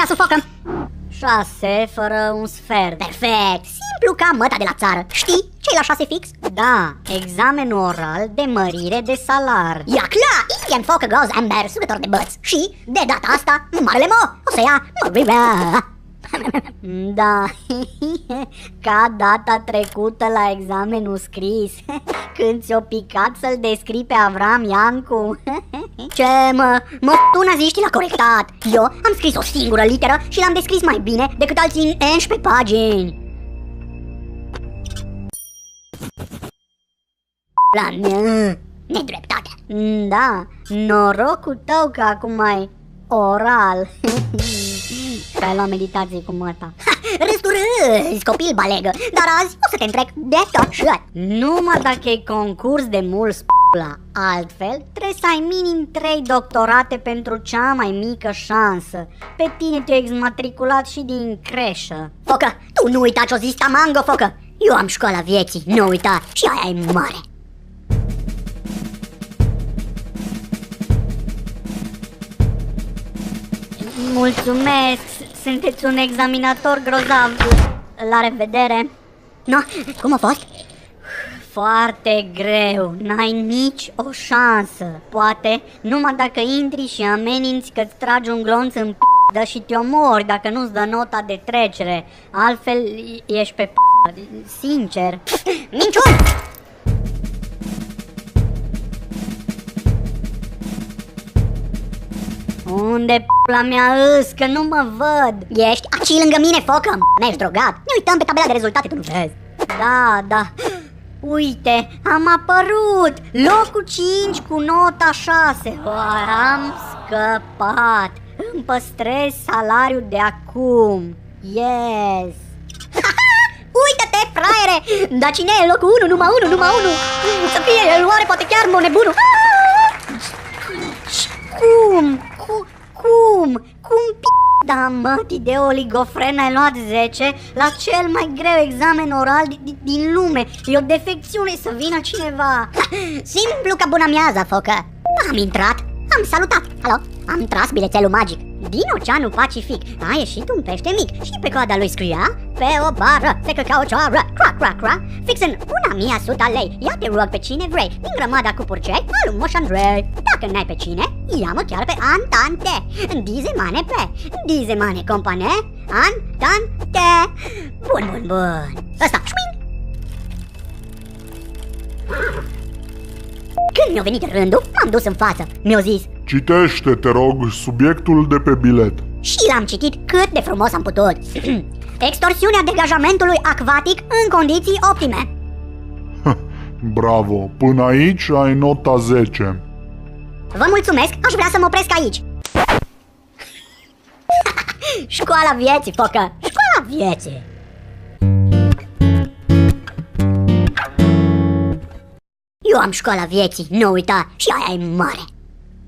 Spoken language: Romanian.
ceasul, focă? 6 fără un sfert. Perfect! Simplu ca măta de la țară. Știi ce-i la 6 fix? Da, examenul oral de mărire de salar. Ia clar! Indian Focă Goes Amber, sugător de băți. Și, de data asta, Marele Mo o să ia mărirea. Da, ca data trecută la examenul scris, când ți-o picat să-l descrii pe Avram Iancu. Ce mă tu naziștii l-a corectat. Eu am scris o singură literă și l-am descris mai bine decât alții în 11 pagini. La nedreptate. Da, norocul tău că acum ai oral. Că ai luat meditație cu măta. Râzi, copil balegă. Dar azi o să te întrec de tot shit. Numai dacă e concurs de mulți p***la. Altfel, trebuie să ai minim 3 doctorate pentru cea mai mică șansă. Pe tine te-ai exmatriculat și din creșă. Focă, tu nu uita ce-o zis Tamango, focă. Eu am școala vieții, nu uita, și aia e mare. Mulțumesc, sunteți un examinator grozav. La revedere. No, cum a fost? Foarte greu, n-ai nici o șansă. Poate numai dacă intri și ameninți că-ți tragi un glonț în p***dă și te omori dacă nu-ți dă nota de trecere. Altfel ești pe p***, sincer. Minciun! Unde p***la mea îs, că nu mă văd? Ești aici lângă mine, focă, n-ești drogat. Ne uităm pe tabela de rezultate, tu nu vezi. Da, uite, am apărut. Locul 5 cu nota 6. Am scăpat. Îmi păstrez salariul de acum. Yes. Uite-te, fraiere. Dar cine e locul 1? Numai 1. Să fie el, oare poate chiar monebunul? Cum p***a mătii de oligofren ai luat 10 la cel mai greu examen oral din lume? E o defecțiune să vină cineva. Simplu ca bună miază, focă. Am intrat, am salutat, alo, am tras bilețelul magic din Oceanul Pacific. A ieșit un pește mic și pe coada lui scria: pe o bară se căca o cioară, cra, fix în 1100 lei. Ia te rog pe cine vrei, din grămada cu purcei al lui Moș Andrei. Dacă n-ai pe cine, ia-mă chiar pe Antante. Dize mane compane, Antante. Bun. Ăsta, șuing. Când mi-a venit rândul, m-am dus în față. Mi-a zis: citește, te rog, subiectul de pe bilet. Și l-am citit cât de frumos am putut. Extorsiunea degajamentului acvatic în condiții optime. Bravo, până aici ai nota 10. Vă mulțumesc, aș vrea să mă opresc aici. Școala vieții, focă, școala vieții. Eu am școala vieții, nu uita, și aia e mare.